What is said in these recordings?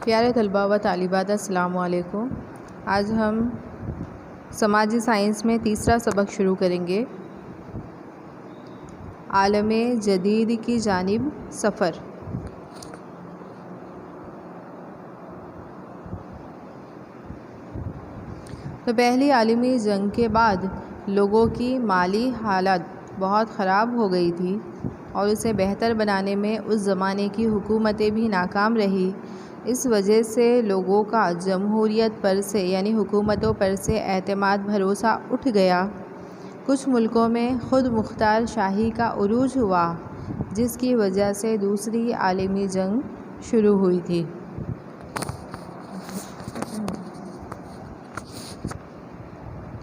प्यारे तलबा व तालिबात, अस्सलामु अलैकुम। आज हम समाजी साइंस में तीसरा सबक शुरू करेंगे। आलमे जदीद की जानिब सफ़र। तो पहली आलमी जंग के बाद लोगों की माली हालत बहुत ख़राब हो गई थी और उसे बेहतर बनाने में उस ज़माने की हुकूमतें भी नाकाम रही। इस वजह से लोगों का जमहूरियत पर से यानी हुकूमतों पर से एतमाद भरोसा उठ गया। कुछ मुल्कों में ख़ुद मुख्तार शाही का उरूज हुआ, जिसकी वजह से दूसरी आलमी जंग शुरू हुई थी।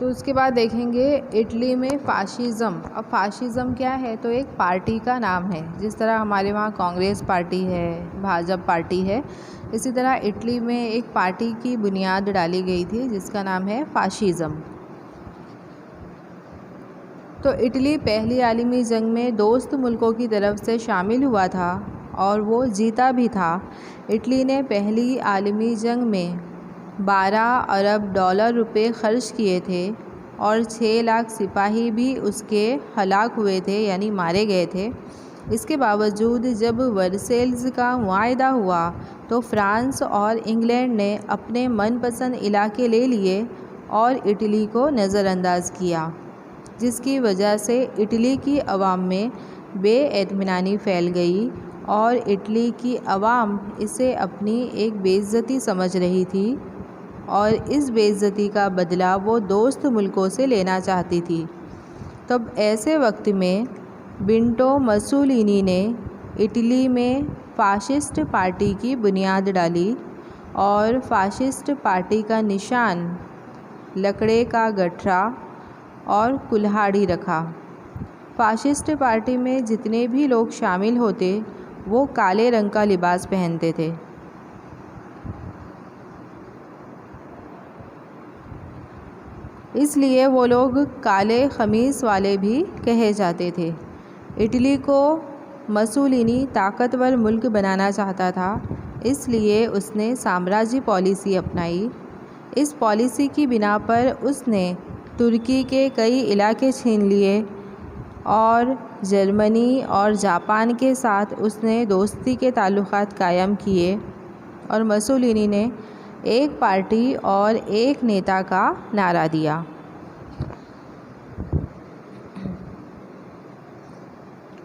तो उसके बाद देखेंगे इटली में फ़ाशिज़म। अब फ़ाशिज़म क्या है? तो एक पार्टी का नाम है। जिस तरह हमारे वहाँ कांग्रेस पार्टी है, भाजपा पार्टी है, इसी तरह इटली में एक पार्टी की बुनियाद डाली गई थी जिसका नाम है फ़ाशिज़म। तो इटली पहली आलमी जंग में दोस्त मुल्कों की तरफ से शामिल हुआ था और वो जीता भी था। इटली ने पहली आलमी जंग में 12 अरब डॉलर रुपए ख़र्च किए थे और 6 लाख सिपाही भी उसके हलाक हुए थे यानी मारे गए थे। इसके बावजूद जब वर्सेल्स का मुआहदा हुआ तो फ्रांस और इंग्लैंड ने अपने मनपसंद इलाके ले लिए और इटली को नज़रअंदाज किया, जिसकी वजह से इटली की अवाम में बेइत्मीनानी फैल गई और इटली की अवाम इसे अपनी एक बेइज्जती समझ रही थी और इस बेइज्जती का बदला वो दोस्त मुल्कों से लेना चाहती थी। तब ऐसे वक्त में बेनिटो मुसोलिनी ने इटली में फ़ाशिस्ट पार्टी की बुनियाद डाली और फ़ाशिस्ट पार्टी का निशान लकड़े का गठरा और कुल्हाड़ी रखा। फ़ाशिस्ट पार्टी में जितने भी लोग शामिल होते वो काले रंग का लिबास पहनते थे। इसलिए वो लोग काले ख़मीस वाले भी कहे जाते थे। इटली को मुसोलिनी ताकतवर मुल्क बनाना चाहता था, इसलिए उसने साम्राज्य पॉलिसी अपनाई। इस पॉलिसी की बिना पर उसने तुर्की के कई इलाके छीन लिए और जर्मनी और जापान के साथ उसने दोस्ती के ताल्लुकात कायम किए और मुसोलिनी ने एक पार्टी और एक नेता का नारा दिया।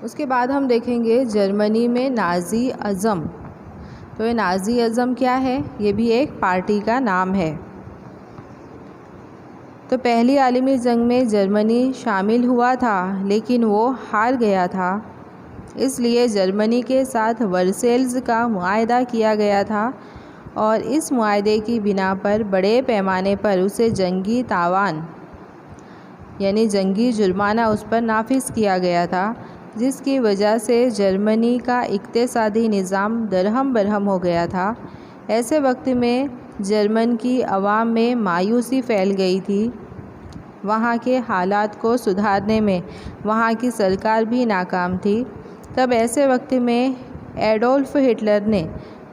उसके बाद हम देखेंगे जर्मनी में नाज़ी अज़म। तो ये नाज़ी अज़म क्या है? ये भी एक पार्टी का नाम है। तो पहली आलमी जंग में जर्मनी शामिल हुआ था लेकिन वो हार गया था, इसलिए जर्मनी के साथ वर्सेल्स का मुआहदा किया गया था और इस मुआहदे की बिना पर बड़े पैमाने पर उसे जंगी तावान यानी जंगी जुर्माना उस पर नाफिज किया गया था, जिसकी वजह से जर्मनी का इक़्तिसादी निज़ाम दरहम बरहम हो गया था। ऐसे वक्त में जर्मन की आवाम में मायूसी फैल गई थी। वहाँ के हालात को सुधारने में वहाँ की सरकार भी नाकाम थी। तब ऐसे वक्त में एडोल्फ हिटलर ने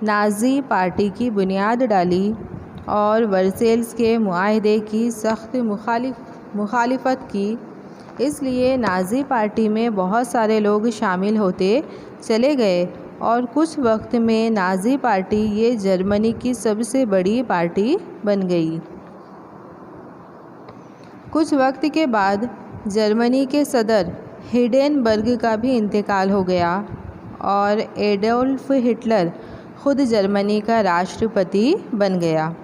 नाज़ी पार्टी की बुनियाद डाली और वर्सेल्स के मुआहदे की सख्त मुखालिफत की। इसलिए नाज़ी पार्टी में बहुत सारे लोग शामिल होते चले गए और कुछ वक्त में नाज़ी पार्टी ये जर्मनी की सबसे बड़ी पार्टी बन गई। कुछ वक्त के बाद जर्मनी के सदर हिंडेनबर्ग का भी इंतकाल हो गया और एडोल्फ हिटलर खुद जर्मनी का राष्ट्रपति बन गया।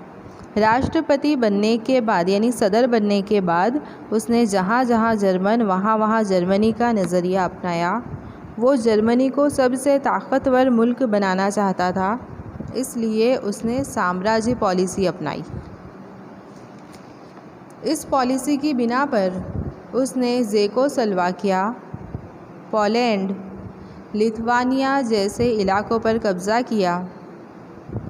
राष्ट्रपति बनने के बाद यानी सदर बनने के बाद उसने जहाँ जहाँ जर्मन वहाँ जर्मनी का नज़रिया अपनाया। वो जर्मनी को सबसे ताकतवर मुल्क बनाना चाहता था, इसलिए उसने साम्राज्य पॉलिसी अपनाई। इस पॉलिसी की बिना पर उसने ज़ेकोस्लोवाकिया, पोलैंड, लिथुआनिया जैसे इलाकों पर कब्ज़ा किया।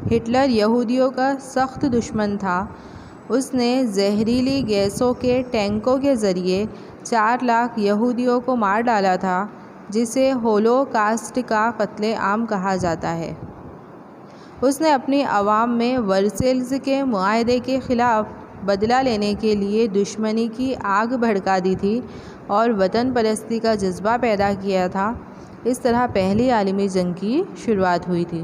हिटलर यहूदियों का सख्त दुश्मन था। उसने जहरीली गैसों के टैंकों के ज़रिए 4 लाख यहूदियों को मार डाला था, जिसे होलोकास्ट का कत्ले आम कहा जाता है। उसने अपनी आवाम में वर्सेल्स के मुआहदे के ख़िलाफ़ बदला लेने के लिए दुश्मनी की आग भड़का दी थी और वतन परस्ती का जज्बा पैदा किया था। इस तरह पहली आलमी जंग की शुरुआत हुई थी।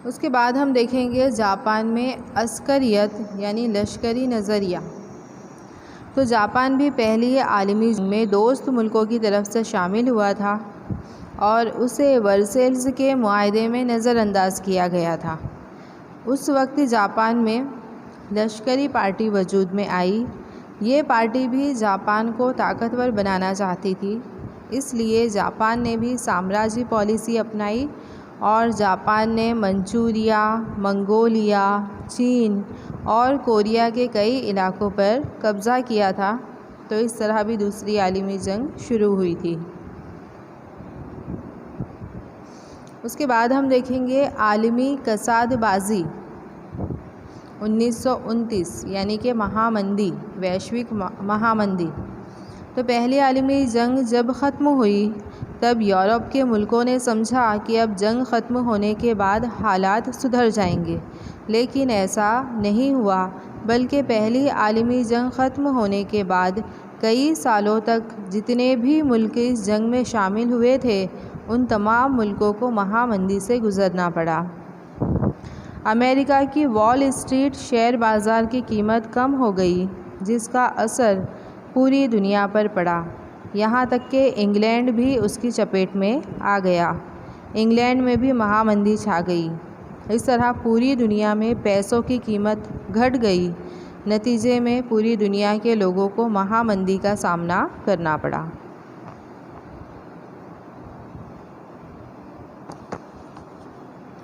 उसके बाद हम देखेंगे जापान में अस्करियत यानी लश्करी नज़रिया। तो जापान भी पहली आलमी जंग में दोस्त मुल्कों की तरफ से शामिल हुआ था और उसे वर्सेल्स के मुआहदे में नज़रअंदाज किया गया था। उस वक्त जापान में लश्करी पार्टी वजूद में आई। ये पार्टी भी जापान को ताकतवर बनाना चाहती थी, इसलिए जापान ने भी साम्राज्य पॉलिसी अपनाई और जापान ने मंचूरिया, मंगोलिया, चीन और कोरिया के कई इलाकों पर कब्ज़ा किया था। तो इस तरह भी दूसरी आलमी जंग शुरू हुई थी। उसके बाद हम देखेंगे आलमी कसादबाजी 1929 यानी कि महामंदी, वैश्विक महामंदी। तो पहली आलमी जंग जब ख़त्म हुई तब यूरोप के मुल्कों ने समझा कि अब जंग ख़त्म होने के बाद हालात सुधर जाएंगे, लेकिन ऐसा नहीं हुआ, बल्कि पहली आलमी जंग ख़त्म होने के बाद कई सालों तक जितने भी मुल्क इस जंग में शामिल हुए थे उन तमाम मुल्कों को महामंदी से गुज़रना पड़ा। अमेरिका की वॉल स्ट्रीट शेयर बाज़ार की कीमत कम हो गई, जिसका असर पूरी दुनिया पर पड़ा। यहाँ तक कि इंग्लैंड भी उसकी चपेट में आ गया। इंग्लैंड में भी महामंदी छा गई। इस तरह पूरी दुनिया में पैसों की कीमत घट गई। नतीजे में पूरी दुनिया के लोगों को महामंदी का सामना करना पड़ा।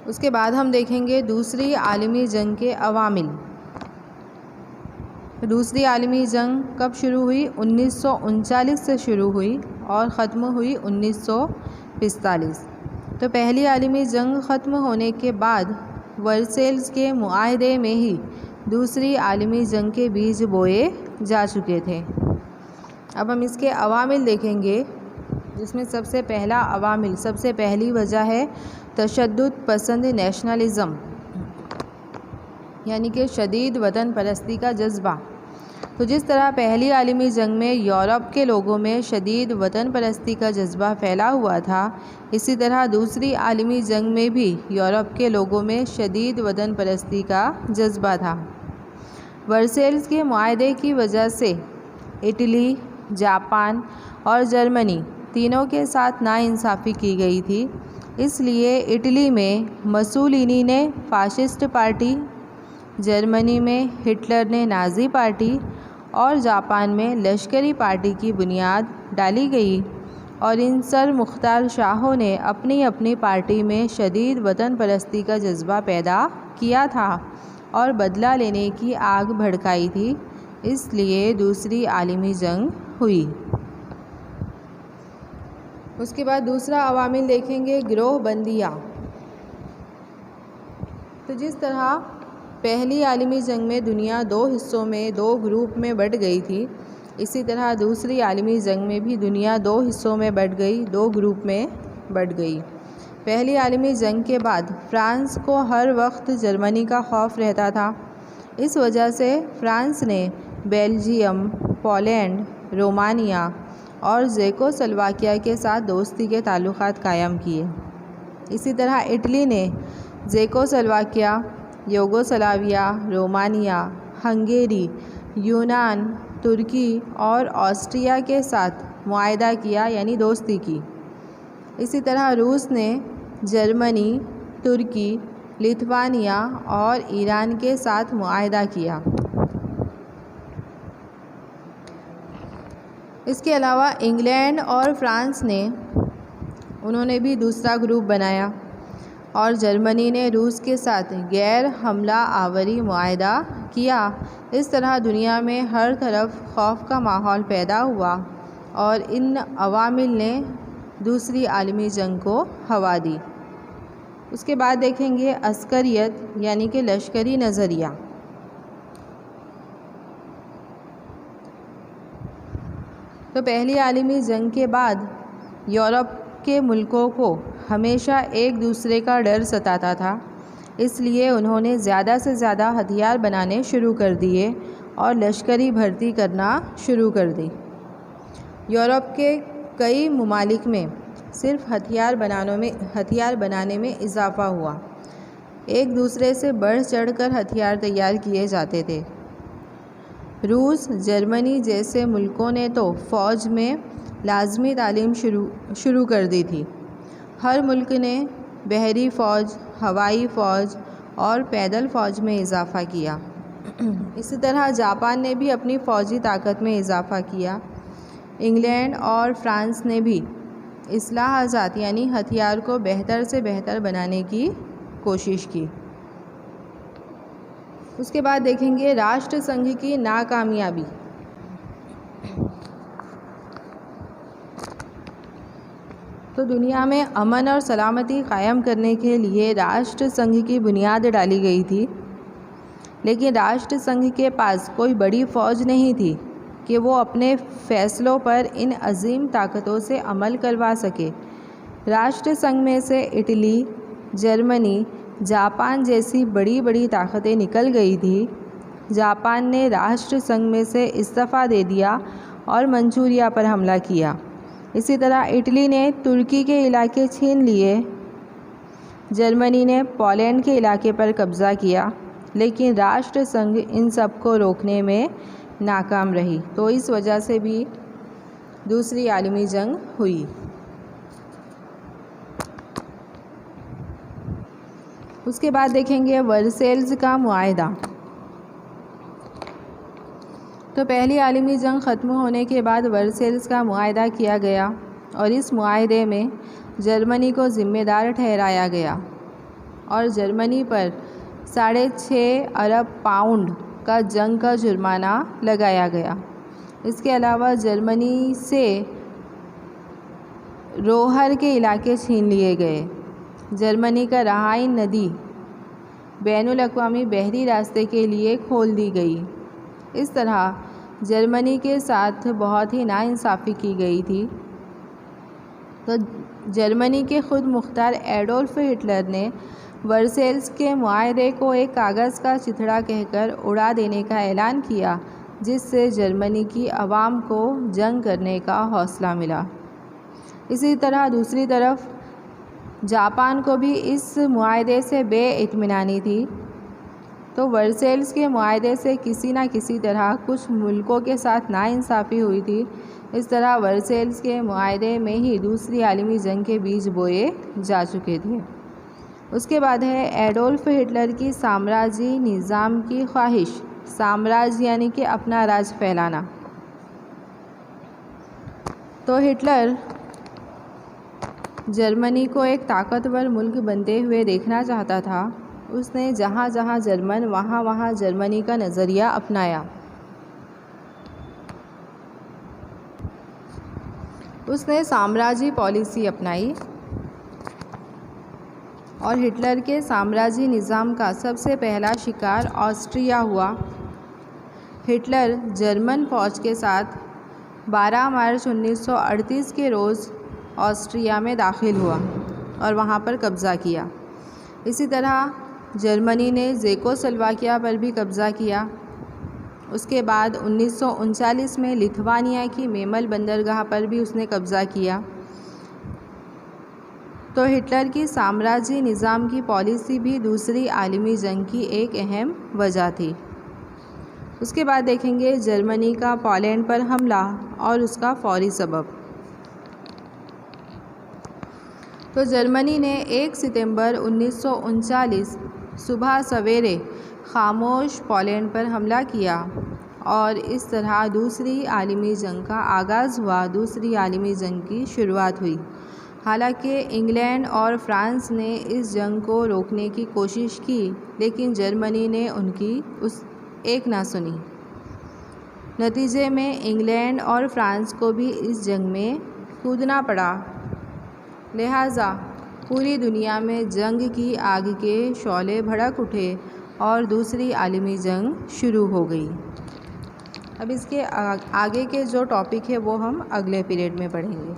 उसके बाद हम देखेंगे दूसरी आलमी जंग के अवामिल। दूसरी आलमी जंग कब शुरू हुई? 1939 से शुरू हुई और ख़त्म हुई 1945। तो पहली आलमी जंग ख़त्म होने के बाद वर्सेल्स के मुआहदे में ही दूसरी आलमी जंग के बीज बोए जा चुके थे। अब हम इसके अवामिल देखेंगे, जिसमें सबसे पहली वजह है तशद्दुद पसंद नेशनलिज़म, यानी कि शदीद वतन परस्ती का जज्बा। तो जिस तरह पहली आलमी जंग में यूरोप के लोगों में शदीद वतन परस्ती का जज्बा फैला हुआ था, इसी तरह दूसरी आलमी जंग में भी यूरोप के लोगों में शदीद वतन परस्ती का जज्बा था। वर्सेल्स के मुआहदे की वजह से इटली, जापान और जर्मनी तीनों के साथ नाइंसाफ़ी की गई थी। इसलिए इटली में मसूलिनी ने फ़ाशिस्ट पार्टी, जर्मनी में हिटलर ने नाज़ी पार्टी और जापान में लश्करी पार्टी की बुनियाद डाली गई और इन सर मुख्तार शाहों ने अपनी अपनी पार्टी में शदीद वतन परस्ती का जज्बा पैदा किया था और बदला लेने की आग भड़काई थी। इसलिए दूसरी आलमी जंग हुई। उसके बाद दूसरा अवामिल देखेंगे गिरोहबंदियाँ। तो जिस तरह पहली आलमी जंग में दुनिया दो हिस्सों में, दो ग्रुप में बट गई थी, इसी तरह दूसरी आलमी जंग में भी दुनिया दो हिस्सों में बट गई, दो ग्रुप में बट गई। पहली आलमी जंग के बाद फ्रांस को हर वक्त जर्मनी का खौफ रहता था। इस वजह से फ्रांस ने बेल्जियम, पोलैंड, रोमानिया और ज़ेकोस्लोवाकिया के साथ दोस्ती के ताल्लुकात कायम किए। इसी तरह इटली ने ज़ेकोस्लोवाकिया, यूगोस्लाविया, रोमानिया, हंगेरी, यूनान, तुर्की और ऑस्ट्रिया के साथ मुआहदा किया, यानी दोस्ती की। इसी तरह रूस ने जर्मनी, तुर्की, लिथुआनिया और ईरान के साथ मुआहदा किया। इसके अलावा इंग्लैंड और फ्रांस ने उन्होंने भी दूसरा ग्रुप बनाया और जर्मनी ने रूस के साथ गैर हमला आवरी मुआहदा किया। इस तरह दुनिया में हर तरफ खौफ का माहौल पैदा हुआ और इन अवामिल ने दूसरी आलमी जंग को हवा दी। उसके बाद देखेंगे अस्करियत यानी कि लश्करी नज़रिया। तो पहली आलमी जंग के बाद यूरोप के मुल्कों को हमेशा एक दूसरे का डर सताता था, इसलिए उन्होंने ज़्यादा से ज़्यादा हथियार बनाने शुरू कर दिए और लश्करी भर्ती करना शुरू कर दी। यूरोप के कई ममालिक में सिर्फ हथियार बनाने में इजाफ़ा हुआ। एक दूसरे से बढ़ चढ़कर हथियार तैयार किए जाते थे। रूस, जर्मनी जैसे मुल्कों ने तो फ़ौज में लाजमी तालीम शुरू कर दी थी। हर मुल्क ने बहरी फ़ौज, हवाई फ़ौज और पैदल फ़ौज में इजाफ़ा किया। इसी तरह जापान ने भी अपनी फ़ौजी ताकत में इजाफ़ा किया। इंग्लैंड और फ्रांस ने भी इस्लाहात यानी हथियार को बेहतर से बेहतर बनाने की कोशिश की। उसके बाद देखेंगे राष्ट्र संघ की नाकामयाबी। तो दुनिया में अमन और सलामती कायम करने के लिए राष्ट्र संघ की बुनियाद डाली गई थी, लेकिन राष्ट्र संघ के पास कोई बड़ी फ़ौज नहीं थी कि वो अपने फ़ैसलों पर इन अजीम ताकतों से अमल करवा सके। राष्ट्र संघ में से इटली, जर्मनी, जापान जैसी बड़ी बड़ी ताकतें निकल गई थी। जापान ने राष्ट्र संघ में से इस्तीफ़ा दे दिया और मंचूरिया पर हमला किया। इसी तरह इटली ने तुर्की के इलाके छीन लिए। जर्मनी ने पोलैंड के इलाके पर कब्ज़ा किया, लेकिन राष्ट्र संघ इन सब को रोकने में नाकाम रही। तो इस वजह से भी दूसरी आलमी जंग हुई। उसके बाद देखेंगे वर्सेल्स का मुआहदा। तो पहली आलमी जंग ख़त्म होने के बाद वर्सेल्स का मुआहदा किया गया और इस मुआहदे में जर्मनी को ज़िम्मेदार ठहराया गया और जर्मनी पर 6.5 अरब पाउंड का जंग का जुर्माना लगाया गया। इसके अलावा जर्मनी से रोहर के इलाके छीन लिए गए। जर्मनी का राहाइन नदी बैनुल अक़वामी बहरी रास्ते के लिए खोल दी गई। इस तरह जर्मनी के साथ बहुत ही नाइंसाफ़ी की गई थी। तो जर्मनी के खुद मुख्तार एडोल्फ हिटलर ने वर्सेल्स के मुआहदे को एक कागज़ का चिथड़ा कहकर उड़ा देने का ऐलान किया, जिससे जर्मनी की आवाम को जंग करने का हौसला मिला। इसी तरह दूसरी तरफ जापान को भी इस मुआहदे से बेइत्मीनानी थी। तो वर्सेल्स के मुआहदे से किसी न किसी तरह कुछ मुल्कों के साथ नाइंसाफ़ी हुई थी। इस तरह वर्सेल्स के मुआहदे में ही दूसरी आलमी जंग के बीज बोए जा चुके थे। उसके बाद है एडोल्फ हिटलर की साम्राज्यी निज़ाम की ख्वाहिश। साम्राज्य यानी कि अपना राज फैलाना। तो हिटलर जर्मनी को एक ताकतवर मुल्क बनते हुए देखना चाहता था। उसने जहाँ जहाँ जर्मन वहाँ वहाँ जर्मनी का नज़रिया अपनाया। उसने साम्राज्य पॉलिसी अपनाई और हिटलर के साम्राज्य निज़ाम का सबसे पहला शिकार ऑस्ट्रिया हुआ। हिटलर जर्मन फ़ौज के साथ 12 मार्च 1938 के रोज़ ऑस्ट्रिया में दाखिल हुआ और वहाँ पर कब्ज़ा किया। इसी तरह जर्मनी ने ज़ेकोस्लोवाकिया पर भी कब्ज़ा किया। उसके बाद 1939 में लिथुआनिया की मेमल बंदरगाह पर भी उसने कब्ज़ा किया। तो हिटलर की साम्राज्य निज़ाम की पॉलिसी भी दूसरी आलमी जंग की एक अहम वजह थी। उसके बाद देखेंगे जर्मनी का पोलैंड पर हमला और उसका फौरी सबब। तो जर्मनी ने 1 सितंबर 1939 सुबह सवेरे खामोश पोलैंड पर हमला किया और इस तरह दूसरी आलमी जंग का आगाज़ हुआ। दूसरी आलमी जंग की शुरुआत हुई। हालांकि इंग्लैंड और फ्रांस ने इस जंग को रोकने की कोशिश की, लेकिन जर्मनी ने उनकी एक ना सुनी। नतीजे में इंग्लैंड और फ्रांस को भी इस जंग में कूदना पड़ा। लिहाजा पूरी दुनिया में जंग की आग के शौले भड़क उठे और दूसरी आलमी जंग शुरू हो गई। अब इसके आगे के जो टॉपिक है वो हम अगले पीरियड में पढ़ेंगे।